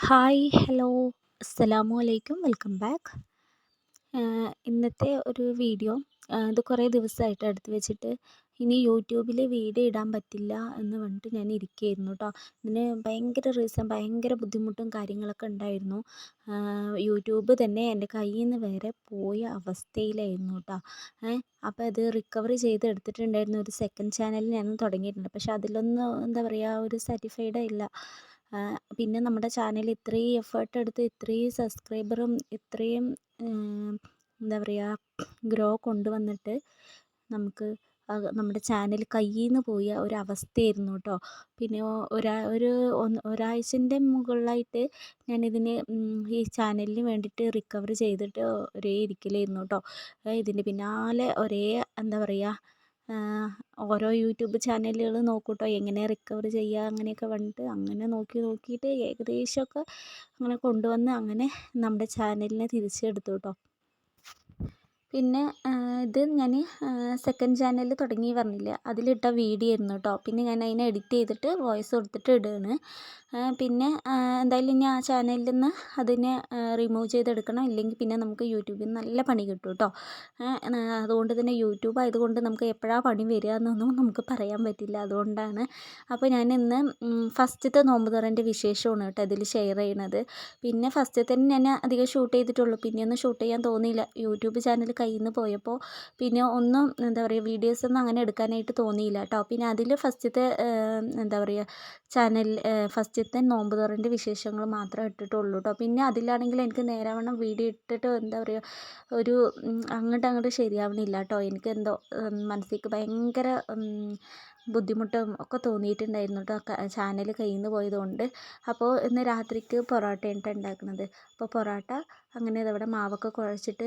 Hi hello അസ്സലാമു അലൈക്കും welcome back. ഇന്നത്തെ ഒരു വീഡിയോ ഇത് കുറേ ദിവസമായിട്ട് എടുത്ത് വെച്ചിട്ട് ഇനി യൂട്യൂബിൽ വീഡിയോ ഇടാൻ പറ്റില്ല എന്ന് പറഞ്ഞിട്ട് ഞാൻ ഇരിക്കുകയായിരുന്നു കേട്ടോ. ഇതിന് ഭയങ്കര റീസൺ ഭയങ്കര ബുദ്ധിമുട്ടും കാര്യങ്ങളൊക്കെ ഉണ്ടായിരുന്നു. യൂട്യൂബ് തന്നെ എൻ്റെ കയ്യിൽ നിന്ന് വരെ പോയ അവസ്ഥയിലായിരുന്നു കേട്ടോ. അപ്പോൾ അത് റിക്കവറി ചെയ്ത് എടുത്തിട്ടുണ്ടായിരുന്നു. ഒരു സെക്കൻഡ് ചാനൽ ഞാൻ തുടങ്ങിയിട്ടുണ്ട്, പക്ഷെ അതിലൊന്നും എന്താ പറയുക ഒരു സാറ്റിസ്ഫൈഡ് ഇല്ല. പിന്നെ നമ്മുടെ ചാനൽ ഇത്രയും എഫേർട്ട് എടുത്ത് ഇത്രയും സബ്സ്ക്രൈബറും ഇത്രയും എന്താ പറയുക ഗ്രോ കൊണ്ടുവന്നിട്ട് നമുക്ക് നമ്മുടെ ചാനൽ കയ്യിൽ നിന്ന് പോയ ഒരവസ്ഥയായിരുന്നു കേട്ടോ. പിന്നെ ഒരാഴ്ചൻ്റെ മുകളിലായിട്ട് ഞാനിതിന് ഈ ചാനലിന് വേണ്ടിയിട്ട് റിക്കവറി ചെയ്തിട്ട് ഒരേ ഇരിക്കലായിരുന്നു കേട്ടോ. ഇതിൻ്റെ പിന്നാലെ ഒരേ എന്താ പറയുക ഓരോ യൂട്യൂബ് ചാനലുകൾ നോക്കൂട്ടോ, എങ്ങനെ റിക്കവർ ചെയ്യുക അങ്ങനെയൊക്കെ പറഞ്ഞിട്ട് അങ്ങനെ നോക്കിയിട്ട് ഏകദേശമൊക്കെ അങ്ങനെ കൊണ്ടുവന്ന് അങ്ങനെ നമ്മുടെ ചാനലിനെ തിരിച്ചെടുത്തു കേട്ടോ. പിന്നെ ഇത് ഞാൻ സെക്കൻഡ് ചാനൽ തുടങ്ങി പറഞ്ഞില്ലേ, അതിലിട്ട വീഡിയോ ആയിരുന്നു കേട്ടോ. പിന്നെ ഞാൻ അതിനെ എഡിറ്റ് ചെയ്തിട്ട് വോയിസ് കൊടുത്തിട്ട് ഇടുകയാണ്. പിന്നെ എന്തായാലും ഇനി ആ ചാനലിൽ നിന്ന് അതിനെ റിമൂവ് ചെയ്തെടുക്കണം, ഇല്ലെങ്കിൽ പിന്നെ നമുക്ക് യൂട്യൂബിൽ നിന്ന് നല്ല പണി കിട്ടും കേട്ടോ. അതുകൊണ്ട് തന്നെ യൂട്യൂബ് ആയതുകൊണ്ട് നമുക്ക് എപ്പോഴാണ് പണി വരിക എന്നൊന്നും നമുക്ക് പറയാൻ പറ്റില്ല, അതുകൊണ്ടാണ്. അപ്പോൾ ഞാൻ ഇന്ന് ഫസ്റ്റത്തെ നോമ്പ് തുറൻ്റെ വിശേഷമാണ് കേട്ടോ ഇതിൽ ഷെയർ ചെയ്യണത്. പിന്നെ ഫസ്റ്റ് തന്നെ ഞാൻ അധികം ഷൂട്ട് ചെയ്തിട്ടുള്ളൂ, പിന്നെ ഒന്നും ഷൂട്ട് ചെയ്യാൻ തോന്നിയില്ല. യൂട്യൂബ് ചാനൽ കയ്യിൽ നിന്ന് പോയപ്പോൾ പിന്നെ ഒന്നും എന്താ പറയുക വീഡിയോസൊന്നും അങ്ങനെ എടുക്കാനായിട്ട് തോന്നിയില്ല കേട്ടോ. പിന്നെ അതിൽ ഫസ്റ്റത്തെ എന്താ പറയുക ചാനൽ ഫസ്റ്റത്തെ നോമ്പ് തുറൻ്റെ വിശേഷങ്ങൾ മാത്രമേ ഇട്ടിട്ടുള്ളൂ കേട്ടോ. പിന്നെ അതിലാണെങ്കിൽ എനിക്ക് നേരാവണ്ണം വീഡിയോ ഇട്ടിട്ട് എന്താ പറയുക ഒരു അങ്ങോട്ട് ശരിയാവണില്ല കേട്ടോ. എനിക്ക് എന്തോ മനസ്സിലേക്ക് ഭയങ്കര ബുദ്ധിമുട്ടും ഒക്കെ തോന്നിയിട്ടുണ്ടായിരുന്നു കേട്ടോ ചാനൽ കയ്യിൽ നിന്ന് പോയതുകൊണ്ട്. അപ്പോൾ ഇന്ന് രാത്രിക്ക് പൊറോട്ടയാണ് ഉണ്ടാക്കുന്നത്. അപ്പോൾ പൊറോട്ട അങ്ങനെ ഇതവിടെ മാവൊക്കെ കുഴച്ചിട്ട്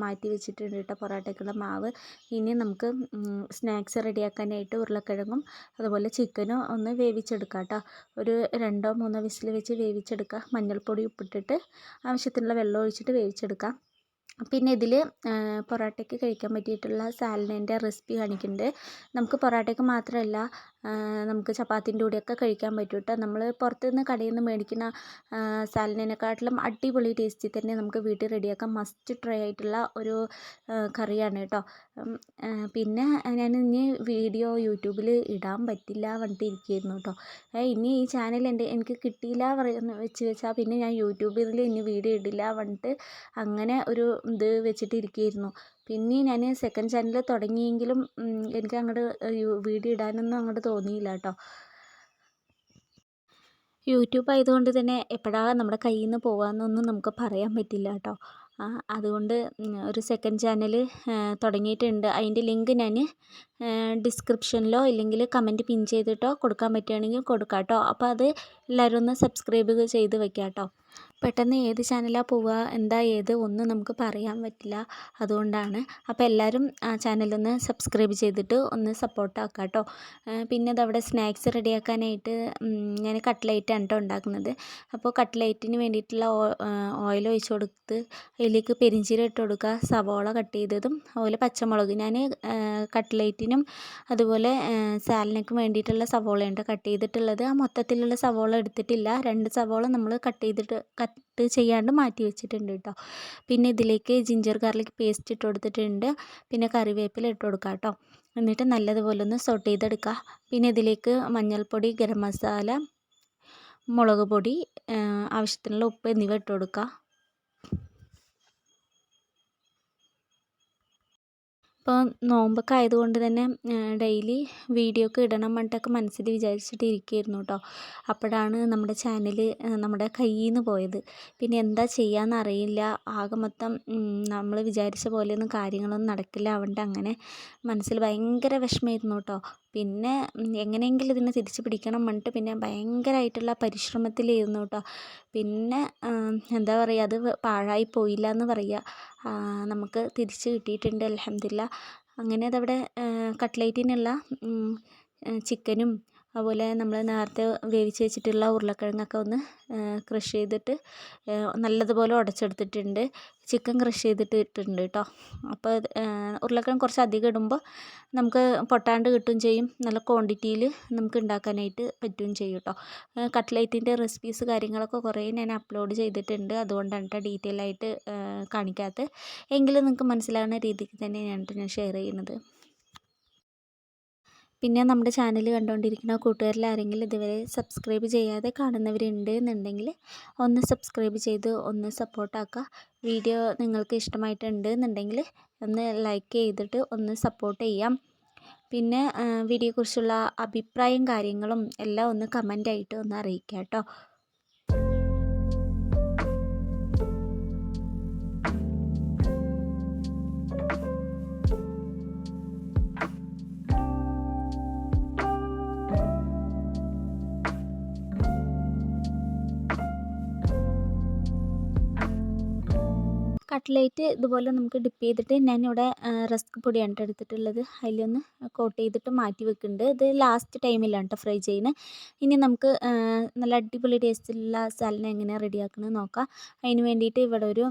മാറ്റി വെച്ചിട്ടുണ്ട് കേട്ടോ, പൊറോട്ടയ്ക്കുള്ള മാവ്. ഇനി നമുക്ക് സ്നാക്സ് റെഡിയാക്കാനായിട്ട് ഉരുളക്കിഴങ്ങും അതുപോലെ ചിക്കനും ഒന്ന് വേവിച്ചെടുക്കാം കേട്ടോ. ഒരു 2-3 വിസിൽ വെച്ച് വേവിച്ചെടുക്കുക. മഞ്ഞൾപ്പൊടി ഉപ്പിട്ടിട്ട് ആവശ്യത്തിനുള്ള വെള്ളം ഒഴിച്ചിട്ട് വേവിച്ചെടുക്കാം. പിന്നെ ഇതിൽ പൊറോട്ടയ്ക്ക് കഴിക്കാൻ പറ്റിയിട്ടുള്ള സാലഡിൻ്റെ റെസിപ്പി കാണിക്കുന്നുണ്ട്. നമുക്ക് പൊറോട്ടയ്ക്ക് മാത്രമല്ല നമുക്ക് ചപ്പാത്തിൻ്റെ കൂടെയൊക്കെ കഴിക്കാൻ പറ്റും കേട്ടോ. നമ്മൾ പുറത്തുനിന്ന് കടയിൽ നിന്ന് മേടിക്കുന്ന സാലഡിനെക്കാട്ടിലും അടിപൊളി ടേസ്റ്റിൽ തന്നെ നമുക്ക് വീട്ടിൽ റെഡിയാക്കാം. മസ്റ്റ് ട്രൈ ആയിട്ടുള്ള ഒരു കറിയാണ് കേട്ടോ. പിന്നെ ഞാൻ ഇനി വീഡിയോ യൂട്യൂബിൽ ഇടാൻ പറ്റില്ല പറഞ്ഞിട്ട് ഇരിക്കുകയായിരുന്നു കേട്ടോ. ഇനി ഈ ചാനൽ എനിക്ക് കിട്ടിയില്ല വെച്ചാൽ പിന്നെ ഞാൻ യൂട്യൂബിൽ ഇനി വീഡിയോ ഇടില്ല പറഞ്ഞിട്ട് അങ്ങനെ ഒരു ഇത് വെച്ചിട്ട് ഇരിക്കുകയായിരുന്നു. പിന്നെ ഞാൻ സെക്കൻഡ് ചാനൽ തുടങ്ങിയെങ്കിലും എനിക്ക് അങ്ങോട്ട് വീഡിയോ ഇടാനൊന്നും അങ്ങോട്ട് തോന്നിയില്ല കേട്ടോ. യൂട്യൂബ് ആയതുകൊണ്ട് തന്നെ എപ്പോഴാണ് നമ്മുടെ കയ്യിൽ നിന്ന് പോകുകയെന്നൊന്നും നമുക്ക് പറയാൻ പറ്റില്ല കേട്ടോ. അതുകൊണ്ട് ഒരു സെക്കൻഡ് ചാനൽ തുടങ്ങിയിട്ടുണ്ട്. അതിൻ്റെ ലിങ്ക് ഞാൻ ഡിസ്ക്രിപ്ഷനിലോ ഇല്ലെങ്കിൽ കമൻറ്റ് പിൻ ചെയ്തിട്ടോ കൊടുക്കാൻ പറ്റുകയാണെങ്കിൽ കൊടുക്കാം കേട്ടോ. അപ്പോൾ അത് എല്ലാവരും ഒന്ന് സബ്സ്ക്രൈബ് ചെയ്ത് വെക്കാം കേട്ടോ. പെട്ടെന്ന് ഏത് ചാനലാണ് പോവുക എന്താ ഏത് ഒന്നും നമുക്ക് പറയാൻ പറ്റില്ല, അതുകൊണ്ടാണ്. അപ്പോൾ എല്ലാവരും ആ ചാനലൊന്ന് സബ്സ്ക്രൈബ് ചെയ്തിട്ട് ഒന്ന് സപ്പോർട്ടാക്കാം കേട്ടോ. പിന്നെ അതവിടെ സ്നാക്സ് റെഡിയാക്കാനായിട്ട് ഞാൻ കട്ട്ലേറ്റാണ് കേട്ടോ ഉണ്ടാക്കുന്നത്. അപ്പോൾ കട്ട്ലേറ്റിന് വേണ്ടിയിട്ടുള്ള ഓയിൽ ഒഴിച്ച് കൊടുത്ത് അതിലേക്ക് പെരിഞ്ചീരം ഇട്ട് കൊടുക്കുക, സവോള കട്ട് ചെയ്തതും അതുപോലെ പച്ചമുളക്. ഞാൻ കട്ട്ലേറ്റിനും അതുപോലെ സാലഡിനും വേണ്ടിയിട്ടുള്ള സവോളയുണ്ട് കട്ട് ചെയ്തിട്ടുള്ളത്. ആ മൊത്തത്തിലുള്ള സവോള എടുത്തിട്ടില്ല, 2 സവോള നമ്മൾ കട്ട് ചെയ്യാണ്ട് മാറ്റി വെച്ചിട്ടുണ്ട് കേട്ടോ. പിന്നെ ഇതിലേക്ക് ജിഞ്ചർ ഗാർലിക് പേസ്റ്റ് ഇട്ട് കൊടുത്തിട്ടുണ്ട്. പിന്നെ കറിവേപ്പില ഇട്ട് കൊടുക്കുക കേട്ടോ. എന്നിട്ട് നല്ലതുപോലെ ഒന്ന് സോട്ട് ചെയ്തെടുക്കുക. പിന്നെ ഇതിലേക്ക് മഞ്ഞൾപ്പൊടി, ഗരം മസാല, മുളക് പൊടി, ആവശ്യത്തിനുള്ള ഉപ്പ് എന്നിവ ഇട്ട് കൊടുക്കുക. ഇപ്പോൾ നോമ്പൊക്കെ ആയതുകൊണ്ട് തന്നെ ഡെയിലി വീഡിയോ ഒക്കെ ഇടണം പറഞ്ഞിട്ടൊക്കെ മനസ്സിൽ വിചാരിച്ചിട്ട് ഇരിക്കുകയായിരുന്നു കേട്ടോ. അപ്പോഴാണ് നമ്മുടെ ചാനൽ നമ്മുടെ കയ്യിൽ നിന്ന് പോയത്. പിന്നെ എന്താ ചെയ്യാന്ന് അറിയില്ല. ആകെ മൊത്തം നമ്മൾ വിചാരിച്ച പോലെയൊന്നും കാര്യങ്ങളൊന്നും നടക്കില്ല. അതുകൊണ്ട് അങ്ങനെ മനസ്സിൽ ഭയങ്കര വിഷമമായിരുന്നു കേട്ടോ. പിന്നെ എങ്ങനെയെങ്കിലും ഇതിനെ തിരിച്ച് പിടിക്കണം പറഞ്ഞിട്ട് പിന്നെ ഭയങ്കരമായിട്ടുള്ള പരിശ്രമത്തിലായിരുന്നു കേട്ടോ. പിന്നെ എന്താ പറയുക, അത് പാഴായി പോയില്ല എന്ന് പറയുക. നമുക്ക് തിരിച്ച് കിട്ടിയിട്ടുണ്ട് അൽഹംദുലില്ലാ. അങ്ങനെ അതവിടെ കട്ട്ലേറ്റിനുള്ള ചിക്കനും അതുപോലെ നമ്മൾ നേരത്തെ വേവിച്ച് വെച്ചിട്ടുള്ള ഉരുളക്കിഴങ്ങൊക്കെ ഒന്ന് ക്രഷ് ചെയ്തിട്ട് നല്ലതുപോലെ ഉടച്ചെടുത്തിട്ടുണ്ട്. ചിക്കൻ ക്രഷ് ചെയ്തിട്ട് ഇട്ടിട്ടുണ്ട് കേട്ടോ. അപ്പോൾ ഉരുളക്കിഴങ്ങ് കുറച്ച് അധികം ഇടുമ്പോൾ നമുക്ക് പൊട്ടാണ്ട് കിട്ടുകയും ചെയ്യും, നല്ല ക്വാണ്ടിറ്റിയിൽ നമുക്ക് ഉണ്ടാക്കാനായിട്ട് പറ്റുകയും ചെയ്യും കേട്ടോ. കട്ട്ലേറ്റിൻ്റെ റെസിപ്പീസ് കാര്യങ്ങളൊക്കെ കുറേ ഞാൻ അപ്ലോഡ് ചെയ്തിട്ടുണ്ട്, അതുകൊണ്ടാണ് കേട്ടോ ഡീറ്റെയിൽ ആയിട്ട് കാണിക്കാത്തത്. എങ്കിലും നിങ്ങൾക്ക് മനസ്സിലാകുന്ന രീതിക്ക് തന്നെ ഞാൻ ഷെയർ ചെയ്യുന്നത്. പിന്നെ നമ്മുടെ ചാനൽ കണ്ടുകൊണ്ടിരിക്കുന്ന കൂട്ടുകാരിൽ ആരെങ്കിലും ഇതുവരെ സബ്സ്ക്രൈബ് ചെയ്യാതെ കാണുന്നവരുണ്ട് എന്നുണ്ടെങ്കിൽ ഒന്ന് സബ്സ്ക്രൈബ് ചെയ്ത് ഒന്ന് സപ്പോർട്ടാക്കുക. വീഡിയോ നിങ്ങൾക്ക് ഇഷ്ടമായിട്ടുണ്ട് എന്നുണ്ടെങ്കിൽ ഒന്ന് ലൈക്ക് ചെയ്തിട്ട് ഒന്ന് സപ്പോർട്ട് ചെയ്യാം. പിന്നെ വീഡിയോയെക്കുറിച്ചുള്ള അഭിപ്രായം കാര്യങ്ങളും എല്ലാം ഒന്ന് കമൻ്റായിട്ട് ഒന്ന് അറിയിക്കാം കേട്ടോ. കട്ട്ലേറ്റ് ഇതുപോലെ നമുക്ക് ഡിപ്പ് ചെയ്തിട്ട് ഞാനിവിടെ റസ്ക് പൊടിയാണ് കേട്ടോ എടുത്തിട്ടുള്ളത്. അതിലൊന്ന് കോട്ട് ചെയ്തിട്ട് മാറ്റി വെക്കുന്നുണ്ട്. ഇത് ലാസ്റ്റ് ടൈമിലാണ് കേട്ടോ ഫ്രൈ ചെയ്യുന്നത്. ഇനി നമുക്ക് നല്ല അടിപൊളി ടേസ്റ്റിലുള്ള സാലഡ് എങ്ങനെയാണ് റെഡിയാക്കുന്നത് നോക്കാം. അതിന് വേണ്ടിയിട്ട് ഇവിടെ ഒരു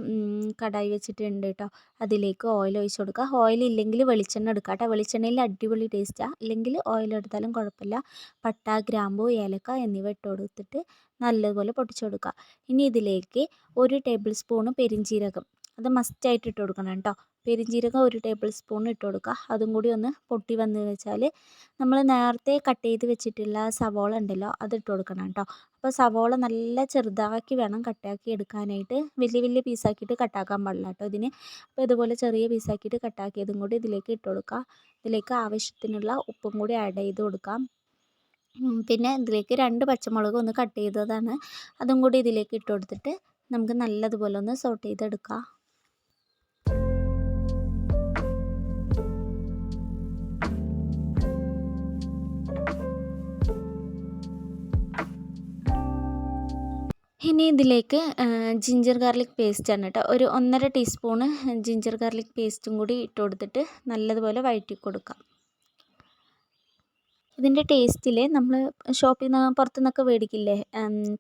കടായി വെച്ചിട്ടുണ്ട് കേട്ടോ. അതിലേക്ക് ഓയിൽ ഒഴിച്ച് കൊടുക്കുക. ഓയിൽ ഇല്ലെങ്കിൽ വെളിച്ചെണ്ണ എടുക്കുക കേട്ടോ. വെളിച്ചെണ്ണയിൽ അടിപൊളി ടേസ്റ്റാണ്, ഇല്ലെങ്കിൽ ഓയിൽ എടുത്താലും കുഴപ്പമില്ല. പട്ട, ഗ്രാമ്പു, ഏലക്ക എന്നിവ ഇട്ട് കൊടുത്തിട്ട് നല്ലതുപോലെ പൊട്ടിച്ച് കൊടുക്കുക. ഇനി ഇതിലേക്ക് 1 ടേബിൾ സ്പൂൺ പെരിഞ്ജീരകം, അത് മസ്റ്റായിട്ട് ഇട്ട് കൊടുക്കണം കേട്ടോ. പെരിഞ്ജീരകം 1 ടേബിൾ സ്പൂൺ ഇട്ട് കൊടുക്കുക. അതും കൂടി ഒന്ന് പൊട്ടി വന്ന് വെച്ചാൽ നമ്മൾ നേരത്തെ കട്ട് ചെയ്ത് വെച്ചിട്ടുള്ള സവോള ഉണ്ടല്ലോ, അത് ഇട്ട് കൊടുക്കണം കേട്ടോ. അപ്പോൾ സവോള നല്ല ചെറുതാക്കി വേണം കട്ടാക്കി എടുക്കാനായിട്ട്, വലിയ വലിയ പീസാക്കിയിട്ട് കട്ടാക്കാൻ പാടില്ല കേട്ടോ ഇതിന്. അപ്പോൾ ഇതുപോലെ ചെറിയ പീസാക്കിയിട്ട് കട്ടാക്കിയതും കൂടി ഇതിലേക്ക് ഇട്ട് കൊടുക്കുക. ഇതിലേക്ക് ആവശ്യത്തിനുള്ള ഉപ്പും കൂടി ആഡ് ചെയ്ത് കൊടുക്കാം. പിന്നെ ഇതിലേക്ക് 2 പച്ചമുളക് ഒന്ന് കട്ട് ചെയ്തതാണ്, അതും കൂടി ഇതിലേക്ക് ഇട്ട് കൊടുത്തിട്ട് നമുക്ക് നല്ലതുപോലെ ഒന്ന് സോട്ട് ചെയ്തെടുക്കാം. ഇനി ഇതിലേക്ക് ജിഞ്ചർ ഗാർലിക് പേസ്റ്റാണ് കേട്ടോ. ഒരു 1.5 ടീസ്പൂണ് ജിഞ്ചർ ഗാർലിക് പേസ്റ്റും കൂടി ഇട്ട് കൊടുത്തിട്ട് നല്ലതുപോലെ വഴറ്റി കൊടുക്കാം. ഇതിൻ്റെ ടേസ്റ്റിൽ നമ്മൾ ഷോപ്പിൽ നിന്ന് പുറത്തുനിന്നൊക്കെ മേടിക്കില്ലേ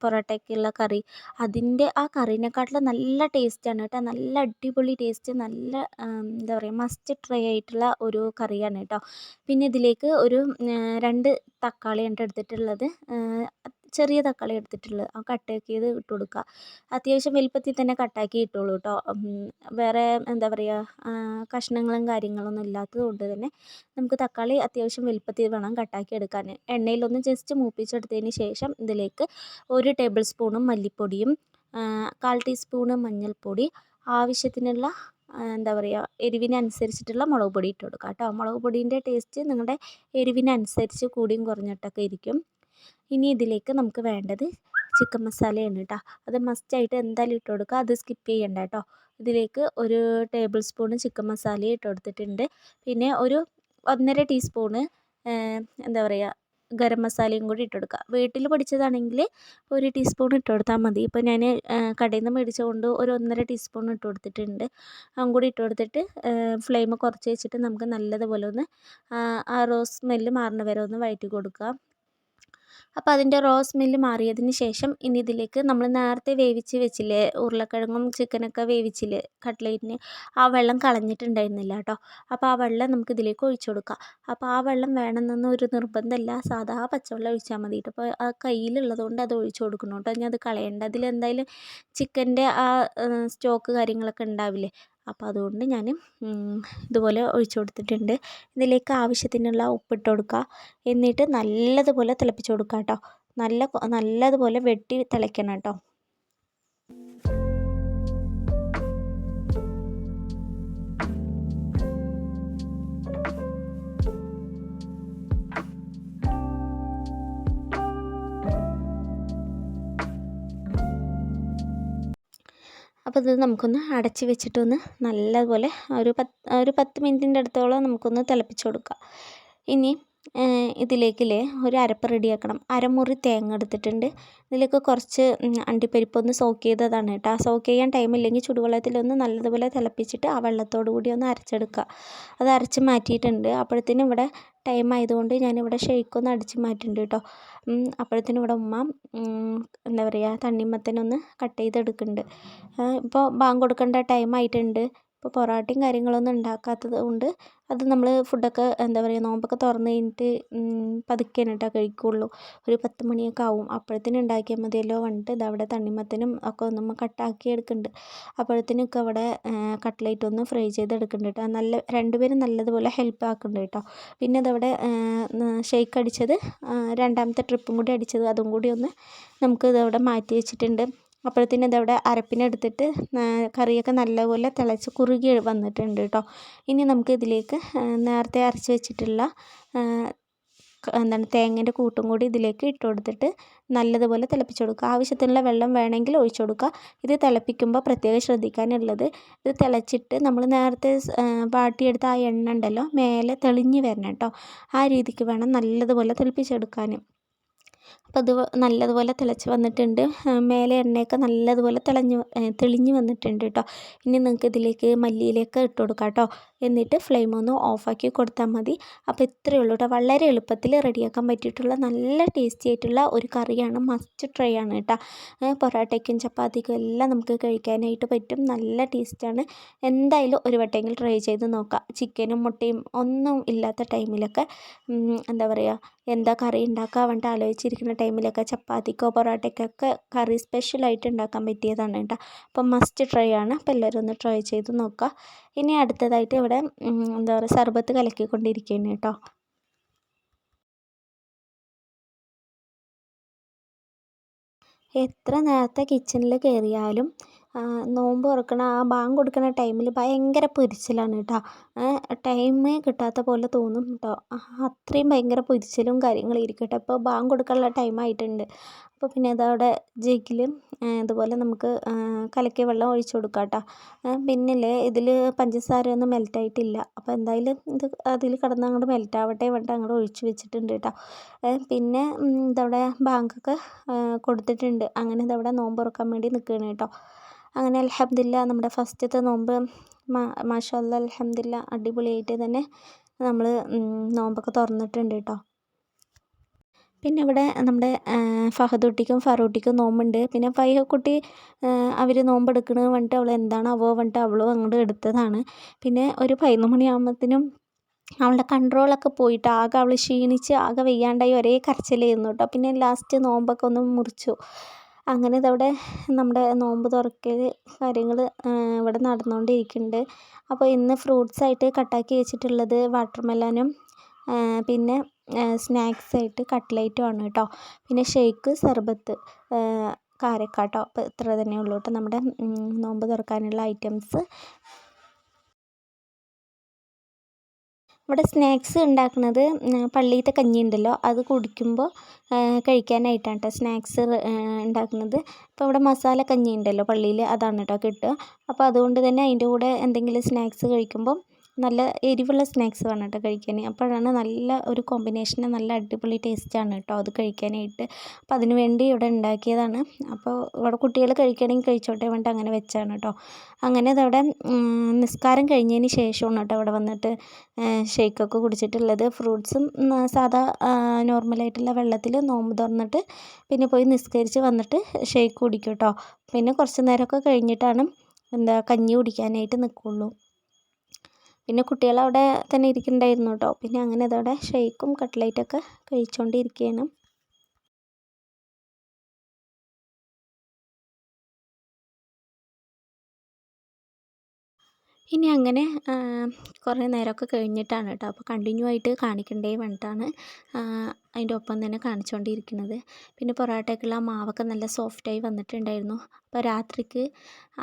പൊറോട്ടയ്ക്കുള്ള കറി, അതിൻ്റെ ആ കറീനെക്കാട്ടിലും നല്ല ടേസ്റ്റാണ് കേട്ടോ. നല്ല അടിപൊളി ടേസ്റ്റ്, നല്ല എന്താ പറയുക, മസ്റ്റ് ട്രൈ ആയിട്ടുള്ള ഒരു കറിയാണ് കേട്ടോ. പിന്നെ ഇതിലേക്ക് ഒരു 2 തക്കാളിയാണ് എടുത്തിട്ടുള്ളത്. ചെറിയ തക്കാളി എടുത്തിട്ടുള്ളത്, ആ കട്ടാക്കിയത് ഇട്ട് കൊടുക്കുക. അത്യാവശ്യം വലുപ്പത്തിൽ തന്നെ കട്ടാക്കി ഇട്ടോളൂ കേട്ടോ. വേറെ എന്താ പറയുക, കഷ്ണങ്ങളും കാര്യങ്ങളൊന്നും ഇല്ലാത്തത് കൊണ്ട് തന്നെ നമുക്ക് തക്കാളി അത്യാവശ്യം വലുപ്പത്തിൽ വേണം കട്ടാക്കി എടുക്കാൻ. എണ്ണയിലൊന്ന് ജസ്റ്റ് മൂപ്പിച്ചെടുത്തതിന് ശേഷം ഇതിലേക്ക് 1 ടേബിൾ സ്പൂണും മല്ലിപ്പൊടിയും 1/4 ടീസ്പൂണ് മഞ്ഞൾപ്പൊടി, ആവശ്യത്തിനുള്ള എന്താ പറയുക, എരിവിനനുസരിച്ചിട്ടുള്ള മുളക് പൊടി ഇട്ട് കൊടുക്കുക കേട്ടോ. മുളക് പൊടീൻ്റെ ടേസ്റ്റ് നിങ്ങളുടെ എരിവിനനുസരിച്ച് കൂടിയും കുറഞ്ഞിട്ടൊക്കെ ഇരിക്കും. ഇനി ഇതിലേക്ക് നമുക്ക് വേണ്ടത് ചിക്കൻ മസാലയാണ് കേട്ടോ. അത് മസ്റ്റായിട്ട് എന്തായാലും ഇട്ട് കൊടുക്കുക, അത് സ്കിപ്പ് ചെയ്യണ്ട കേട്ടോ. ഇതിലേക്ക് 1 ടേബിൾ സ്പൂൺ ചിക്കൻ മസാല ഇട്ട് കൊടുത്തിട്ടുണ്ട്. പിന്നെ ഒരു 1.5 ടീസ്പൂണ് എന്താ പറയുക, ഗരം മസാലയും കൂടി ഇട്ട് കൊടുക്കുക. വീട്ടിൽ പൊടിച്ചതാണെങ്കിൽ 1 ടീസ്പൂൺ ഇട്ട് കൊടുത്താൽ മതി. ഇപ്പോൾ ഞാൻ കടയിൽ നിന്ന് മേടിച്ചതുകൊണ്ട് ഒരു 1.5 ടീസ്പൂൺ ഇട്ട് കൊടുത്തിട്ടുണ്ട്. അതും കൂടി ഇട്ട് കൊടുത്തിട്ട് ഫ്ലെയിം കുറച്ച് വെച്ചിട്ട് നമുക്ക് നല്ലതുപോലെ ഒന്ന് ആ റോസ് സ്മെല്ല് മാറുന്ന വരെ ഒന്ന് വഴറ്റി കൊടുക്കുക. അപ്പോൾ അതിൻ്റെ റോ സ്മെല്ല് മാറിയതിന് ശേഷം ഇനി ഇതിലേക്ക് നമ്മൾ നേരത്തെ വേവിച്ച് വെച്ചില്ലേ, ഉരുളക്കിഴങ്ങും ചിക്കനൊക്കെ വേവിച്ചില്ലേ കട്ട്ലേറ്റിന്, ആ വെള്ളം കളഞ്ഞിട്ടുണ്ടായിരുന്നില്ല കേട്ടോ. അപ്പോൾ ആ വെള്ളം നമുക്ക് ഇതിലേക്ക് ഒഴിച്ചു കൊടുക്കാം. അപ്പോൾ ആ വെള്ളം വേണമെന്നൊന്നും ഒരു നിർബന്ധമില്ല, സാധാ പച്ചവെള്ളം ഒഴിച്ചാൽ മതി കേട്ടോ. അപ്പോൾ ആ കയ്യിലുള്ളതുകൊണ്ട് അത് ഒഴിച്ചു കൊടുക്കണം കേട്ടോ. ഇനി അത് കളയണ്ട, അതിലെന്തായാലും ചിക്കൻ്റെ ആ സ്റ്റോക്ക് കാര്യങ്ങളൊക്കെ ഉണ്ടാവില്ലേ, അപ്പോൾ അതുകൊണ്ട് ഞാൻ ഇതുപോലെ ഒഴിച്ചു കൊടുത്തിട്ടുണ്ട്. ഇതിലേക്ക് ആവശ്യത്തിനുള്ള ഉപ്പിട്ട് കൊടുക്കുക. എന്നിട്ട് നല്ലതുപോലെ തിളപ്പിച്ച് കൊടുക്കുക കേട്ടോ. നല്ലതുപോലെ വെട്ടി തിളയ്ക്കണം കേട്ടോ. അപ്പോൾ ഇത് നമുക്കൊന്ന് അടച്ച് വെച്ചിട്ടൊന്ന് നല്ലതുപോലെ ഒരു 10 മിനിറ്റിൻ്റെ അടുത്തോളം നമുക്കൊന്ന് തിളപ്പിച്ച് കൊടുക്കാം. ഇനി ഇതിലേക്കില്ലേ ഒരു അരപ്പ് റെഡിയാക്കണം. അരമുറി തേങ്ങ എടുത്തിട്ടുണ്ട്. ഇതിലേക്ക് കുറച്ച് അണ്ടിപ്പരിപ്പൊന്ന് സോക്ക് ചെയ്തതാണ് കേട്ടോ. ആ സോക്ക് ചെയ്യാൻ ടൈമില്ലെങ്കിൽ ചുടുവെള്ളത്തിലൊന്ന് നല്ലതുപോലെ തിളപ്പിച്ചിട്ട് ആ വെള്ളത്തോടു കൂടി ഒന്ന് അരച്ചെടുക്കുക. അത് അരച്ച് മാറ്റിയിട്ടുണ്ട്. അപ്പോഴത്തേനും ഇവിടെ ടൈം ആയതുകൊണ്ട് ഞാനിവിടെ ഷെയ്ക്കൊന്ന് അടിച്ച് മാറ്റുന്നുണ്ട് കേട്ടോ. അപ്പോഴത്തേനും ഇവിടെ ഉമ്മ എന്താ പറയുക തണ്ണിമത്തനൊന്ന് കട്ട് ചെയ്തെടുക്കുന്നുണ്ട്. ഇപ്പോൾ ബാങ്ക് കൊടുക്കേണ്ട ടൈം ആയിട്ടുണ്ട്. ഇപ്പോൾ പൊറോട്ടയും കാര്യങ്ങളൊന്നും ഉണ്ടാക്കാത്തത് കൊണ്ട് അത് നമ്മൾ ഫുഡൊക്കെ എന്താ പറയുക നോമ്പൊക്കെ തുറന്ന് കഴിഞ്ഞിട്ട് പതുക്കെയാണ് കേട്ടോ കഴിക്കുകയുള്ളൂ. ഒരു 10 മണിയൊക്കെ ആവും. അപ്പോഴത്തേനും ഉണ്ടാക്കിയാൽ മതിയല്ലോ പറഞ്ഞിട്ട് ഇതവിടെ തണ്ണിമത്തനും ഒക്കെ ഒന്ന് കട്ടാക്കി എടുക്കുന്നുണ്ട്. അപ്പോഴത്തേനൊക്കെ അവിടെ കട്ട്ലേറ്റ് ഒന്ന് ഫ്രൈ ചെയ്തെടുക്കുന്നുണ്ട് കേട്ടോ. രണ്ടുപേരും നല്ലതുപോലെ ഹെൽപ്പ് ആക്കുന്നുണ്ട് കേട്ടോ. പിന്നെ ഇതവിടെ ഷെയ്ക്ക് അടിച്ചത് രണ്ടാമത്തെ ട്രിപ്പും കൂടി അടിച്ചത് അതും കൂടി ഒന്ന് നമുക്ക് ഇതവിടെ മാറ്റി വെച്ചിട്ടുണ്ട്. അപ്പോഴത്തേനും ഇതവിടെ അരപ്പിനെടുത്തിട്ട് കറിയൊക്കെ നല്ലപോലെ തിളച്ച് കുറുകി വന്നിട്ടുണ്ട് കേട്ടോ. ഇനി നമുക്ക് ഇതിലേക്ക് നേരത്തെ അരച്ച് വെച്ചിട്ടുള്ള തേങ്ങേൻ്റെ കൂട്ടും കൂടി ഇതിലേക്ക് ഇട്ട് കൊടുത്തിട്ട് നല്ലതുപോലെ തിളപ്പിച്ച് കൊടുക്കുക. ആവശ്യത്തിനുള്ള വെള്ളം വേണമെങ്കിൽ ഒഴിച്ചു കൊടുക്കുക. ഇത് തിളപ്പിക്കുമ്പോൾ പ്രത്യേകം ശ്രദ്ധിക്കാനുള്ളത് ഇത് തിളച്ചിട്ട് നമ്മൾ നേരത്തെ വാട്ടിയെടുത്ത ആ എണ്ണ ഉണ്ടല്ലോ മേലെ തെളിഞ്ഞ് വരണം കേട്ടോ. ആ രീതിക്ക് വേണം നല്ലതുപോലെ തിളപ്പിച്ചെടുക്കാൻ. അപ്പോൾ അത് നല്ലതുപോലെ തിളച്ച് വന്നിട്ടുണ്ട്. മേലെ എണ്ണയൊക്കെ നല്ലതുപോലെ തെളിഞ്ഞ് വന്നിട്ടുണ്ട് കേട്ടോ. ഇനി നിങ്ങൾക്ക് ഇതിലേക്ക് മല്ലിയിലയൊക്കെ ഇട്ട് കൊടുക്കാം കേട്ടോ. എന്നിട്ട് ഫ്ലെയിം ഒന്ന് ഓഫാക്കി കൊടുത്താൽ മതി. അപ്പോൾ ഇത്രയേ ഉള്ളൂ കേട്ടോ. വളരെ എളുപ്പത്തിൽ റെഡിയാക്കാൻ പറ്റിയിട്ടുള്ള നല്ല ടേസ്റ്റി ആയിട്ടുള്ള ഒരു കറിയാണ്. മസ്റ്റ് ട്രൈ ആണ് കേട്ടോ. പൊറോട്ടയ്ക്കും ചപ്പാത്തിക്കും എല്ലാം നമുക്ക് കഴിക്കാനായിട്ട് പറ്റും. നല്ല ടേസ്റ്റാണ്. എന്തായാലും ഒരു വട്ടമെങ്കിലും ട്രൈ ചെയ്ത് നോക്കാം. ചിക്കനും മുട്ടയും ഒന്നും ഇല്ലാത്ത ടൈമിലൊക്കെ എന്താ പറയുക എന്താ കറി ഉണ്ടാക്കാൻ വേണ്ടിയിട്ട് ആലോചിച്ചിരിക്കുന്ന ടൈമിലൊക്കെ ചപ്പാത്തിക്കോ പൊറോട്ടയ്ക്കൊക്കെ കറി സ്പെഷ്യലായിട്ട് ഉണ്ടാക്കാൻ പറ്റിയതാണ് കേട്ടോ. അപ്പം മസ്റ്റ് ട്രൈ ആണ്. അപ്പോൾ എല്ലാവരും ഒന്ന് ട്രൈ ചെയ്ത് നോക്കുക. ഇനി അടുത്തതായിട്ട് ഇവിടെ എന്താ പറയുക സർബത്ത് കലക്കിക്കൊണ്ടിരിക്കുകയാണ് കേട്ടോ. എത്ര നേരത്തെ കിച്ചണിൽ കയറിയാലും നോമ്പ് തുറക്കണ ആ ബാങ്ക് കൊടുക്കുന്ന ടൈമിൽ ഭയങ്കര പൊരിച്ചിലാണ് കേട്ടോ. ടൈമേ കിട്ടാത്ത പോലെ തോന്നും കേട്ടോ. അത്രയും ഭയങ്കര പൊരിച്ചിലും കാര്യങ്ങളും ഇരിക്കും കേട്ടോ. ഇപ്പോൾ ബാങ്ക് കൊടുക്കാനുള്ള ടൈം ആയിട്ടുണ്ട്. അപ്പോൾ പിന്നെ അതവിടെ ജഗ്ഗിൽ ഇതുപോലെ നമുക്ക് കലക്കിയ വെള്ളം ഒഴിച്ച് കൊടുക്കാം കേട്ടോ. പിന്നില്ലേ ഇതിൽ പഞ്ചസാരയൊന്നും മെൽറ്റായിട്ടില്ല. അപ്പോൾ എന്തായാലും ഇത് അതിൽ കിടന്ന് അങ്ങോട്ട് മെൽറ്റാവട്ടെ പറഞ്ഞിട്ട് അങ്ങോട്ട് ഒഴിച്ച് വെച്ചിട്ടുണ്ട് കേട്ടോ. പിന്നെ ഇതവിടെ ബാങ്കൊക്കെ കൊടുത്തിട്ടുണ്ട്. അങ്ങനെ ഇതവിടെ നോമ്പ് തുറക്കാൻ വേണ്ടി നിൽക്കുകയാണ് കേട്ടോ. അങ്ങനെ അൽഹംദുലില്ലാ നമ്മുടെ ഫസ്റ്റത്തെ നോമ്പ് മാഷാ അല്ലാ അൽഹംദുലില്ലാ അടിപൊളിയായിട്ട് തന്നെ നമ്മൾ നോമ്പൊക്കെ തുറന്നിട്ടുണ്ട് കേട്ടോ. പിന്നെ ഇവിടെ നമ്മുടെ ഫഹദുട്ടിക്കും ഫറൂട്ടിക്കും നോമ്പുണ്ട്. പിന്നെ ഫൈഹക്കുട്ടി അവർ നോമ്പെടുക്കണമെന്ന് പറഞ്ഞിട്ട് അവൾ എന്താണാവോ പറഞ്ഞിട്ട് അവളും അങ്ങോട്ട് എടുത്തതാണ്. പിന്നെ ഒരു 11 മണിയാകുമ്പോഴത്തേനും അവളുടെ കൺട്രോളൊക്കെ പോയിട്ട് ആകെ അവൾ ക്ഷീണിച്ച് ആകെ വയ്യാണ്ടായി ഒരേ കരച്ചിലായിരുന്നു കേട്ടോ. പിന്നെ ലാസ്റ്റ് നോമ്പൊക്കെ ഒന്ന് മുറിച്ചു. അങ്ങനെ ഇതവിടെ നമ്മുടെ നോമ്പ് തുറക്കൽ കാര്യങ്ങൾ ഇവിടെ നടന്നുകൊണ്ടിരിക്കുന്നുണ്ട്. അപ്പോൾ ഇന്ന് ഫ്രൂട്ട്സായിട്ട് കട്ടാക്കി വെച്ചിട്ടുള്ളത് വാട്ടർമെലനും പിന്നെ സ്നാക്സായിട്ട് കട്ട്ലേറ്റും ആണ് കേട്ടോ. പിന്നെ ഷേക്ക് സർബത്ത് കാരക്കാട്ടോ. അപ്പോൾ ഇത്ര തന്നെ ഉള്ളൂ കേട്ടോ നമ്മുടെ നോമ്പ് തുറക്കാനുള്ള ഐറ്റംസ്. ഇവിടെ സ്നാക്സ് ഉണ്ടാക്കുന്നത് പള്ളിയിലത്തെ കഞ്ഞി ഉണ്ടല്ലോ അത് കുടിക്കുമ്പോൾ കഴിക്കാനായിട്ടാണ് കേട്ടോ സ്നാക്സ് ഉണ്ടാക്കുന്നത്. ഇപ്പോൾ ഇവിടെ മസാല കഞ്ഞി ഉണ്ടല്ലോ പള്ളിയിൽ അതാണ് കേട്ടോ കിട്ടുക. അപ്പോൾ അതുകൊണ്ട് തന്നെ അതിൻ്റെ കൂടെ എന്തെങ്കിലും സ്നാക്സ് കഴിക്കുമ്പോൾ നല്ല എരിവുള്ള സ്നാക്സ് വേണം കേട്ടോ കഴിക്കാൻ. അപ്പോഴാണ് നല്ല ഒരു കോമ്പിനേഷന് നല്ല അടിപൊളി ടേസ്റ്റാണ് കേട്ടോ അത് കഴിക്കാനായിട്ട്. അപ്പോൾ അതിന് വേണ്ടി ഇവിടെ ഉണ്ടാക്കിയതാണ്. അപ്പോൾ ഇവിടെ കുട്ടികൾ കഴിക്കണമെങ്കിൽ കഴിച്ചോട്ടെ പറഞ്ഞിട്ട് അങ്ങനെ വെച്ചാണ് കേട്ടോ. അങ്ങനെ അതവിടെ നിസ്കാരം കഴിഞ്ഞതിന് ശേഷമാണ് കേട്ടോ ഇവിടെ വന്നിട്ട് ഷേക്കൊക്കെ കുടിച്ചിട്ടുള്ളത്. ഫ്രൂട്ട്സും സാധാ നോർമലായിട്ടുള്ള വെള്ളത്തിൽ നോമ്പ് തുറന്നിട്ട് പിന്നെ പോയി നിസ്കരിച്ച് വന്നിട്ട് ഷേക്ക് കുടിക്കും കേട്ടോ. പിന്നെ കുറച്ച് നേരമൊക്കെ കഴിഞ്ഞിട്ടാണ് കഞ്ഞി കുടിക്കാനായിട്ട് നിൽക്കുകയുള്ളൂ. പിന്നെ കുട്ടികൾ അവിടെ തന്നെ ഇരിക്കുന്നുണ്ടായിരുന്നു കേട്ടോ. പിന്നെ അങ്ങനെ അതവിടെ ഷേക്കും കട്ട്ലേറ്റൊക്കെ കഴിച്ചുകൊണ്ടിരിക്കുകയാണ്. ഇനി അങ്ങനെ കുറേ നേരമൊക്കെ കഴിഞ്ഞിട്ടാണ് കേട്ടോ. അപ്പോൾ കണ്ടിന്യൂ ആയിട്ട് കാണിക്കണ്ടേ പറഞ്ഞിട്ടാണ് അതിൻ്റെ ഒപ്പം തന്നെ കാണിച്ചുകൊണ്ടിരിക്കുന്നത്. പിന്നെ പൊറോട്ടയ്ക്കുള്ള മാവൊക്കെ നല്ല സോഫ്റ്റായി വന്നിട്ടുണ്ടായിരുന്നു. അപ്പോൾ രാത്രിക്ക്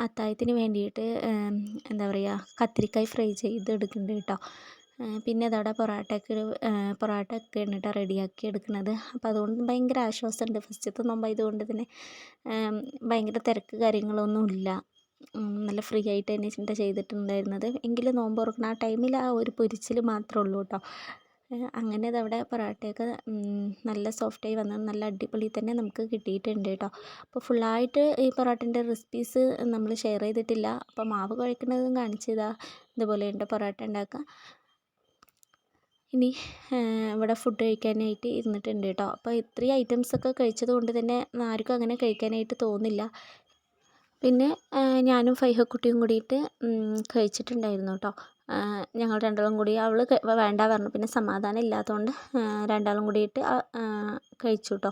അത്താഴത്തിന് വേണ്ടിയിട്ട് എന്താ പറയുക കത്തിരിക്കായ് ഫ്രൈ ചെയ്തെടുക്കുന്നുണ്ട് കേട്ടോ. പിന്നെ അതവിടെ പൊറോട്ടയൊക്കെയാണ് കേട്ടോ റെഡിയാക്കി എടുക്കുന്നത്. അപ്പോൾ അതുകൊണ്ട് ഭയങ്കര ആശ്വാസമുണ്ട്. ഫസ്റ്റത്തെ നോമ്പായതുകൊണ്ട് തന്നെ ഭയങ്കര തിരക്ക് കാര്യങ്ങളൊന്നുമില്ല. നല്ല ഫ്രീ ആയിട്ട് തന്നെ ചെയ്തിട്ടുണ്ടായിരുന്നത്. എങ്കിലും നോമ്പ് തുറക്കുന്ന ആ ടൈമിൽ ആ ഒരു പൊരിച്ചിൽ മാത്രമേ ഉള്ളൂ കേട്ടോ. അങ്ങനെ അതവിടെ പൊറോട്ടയൊക്കെ നല്ല സോഫ്റ്റായി വന്ന് നല്ല അടിപൊളി തന്നെ നമുക്ക് കിട്ടിയിട്ടുണ്ട് കേട്ടോ. അപ്പോൾ ഫുള്ളായിട്ട് ഈ പൊറോട്ടേൻ്റെ റെസിപ്പീസ് നമ്മൾ ഷെയർ ചെയ്തിട്ടില്ല. അപ്പോൾ മാവ് കുഴക്കുന്നതും കാണിച്ചതാ ഇതുപോലെയുണ്ട് പൊറോട്ട ഉണ്ടാക്കുക. ഇനി ഇവിടെ ഫുഡ് കഴിക്കാനായിട്ട് ഇരുന്നിട്ടുണ്ട് കേട്ടോ. അപ്പോൾ ഇത്രയും ഐറ്റംസൊക്കെ കഴിച്ചത് കൊണ്ട് തന്നെ ആർക്കും അങ്ങനെ കഴിക്കാനായിട്ട് തോന്നില്ല. പിന്നെ ഞാനും ഫൈഹക്കുട്ടിയും കൂടിയിട്ട് കഴിച്ചിട്ടുണ്ടായിരുന്നു കേട്ടോ. ഞങ്ങൾ രണ്ടാളും കൂടി അവൾ വേണ്ട പറഞ്ഞു. പിന്നെ സമാധാനം ഇല്ലാത്തതുകൊണ്ട് രണ്ടാളും കൂടിയിട്ട് കഴിച്ചു കേട്ടോ.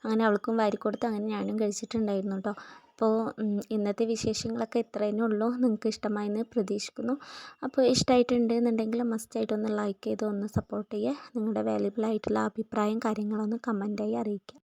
അങ്ങനെ അവൾക്കും വാരിക്കൊടുത്ത് അങ്ങനെ ഞാനും കഴിച്ചിട്ടുണ്ടായിരുന്നു കേട്ടോ. അപ്പോൾ ഇന്നത്തെ വിശേഷങ്ങളൊക്കെ ഇത്ര തന്നെ ഉള്ളൂ. നിങ്ങൾക്ക് ഇഷ്ടമായെന്ന് പ്രതീക്ഷിക്കുന്നു. അപ്പോൾ ഇഷ്ടമായിട്ടുണ്ട് എന്നുണ്ടെങ്കിൽ മസ്റ്റായിട്ടൊന്ന് ലൈക്ക് ചെയ്ത് ഒന്ന് സപ്പോർട്ട് ചെയ്യുക. നിങ്ങളുടെ വാല്യുബിൾ ആയിട്ടുള്ള അഭിപ്രായം കാര്യങ്ങളൊന്ന് കമൻറ്റായി അറിയിക്കുക.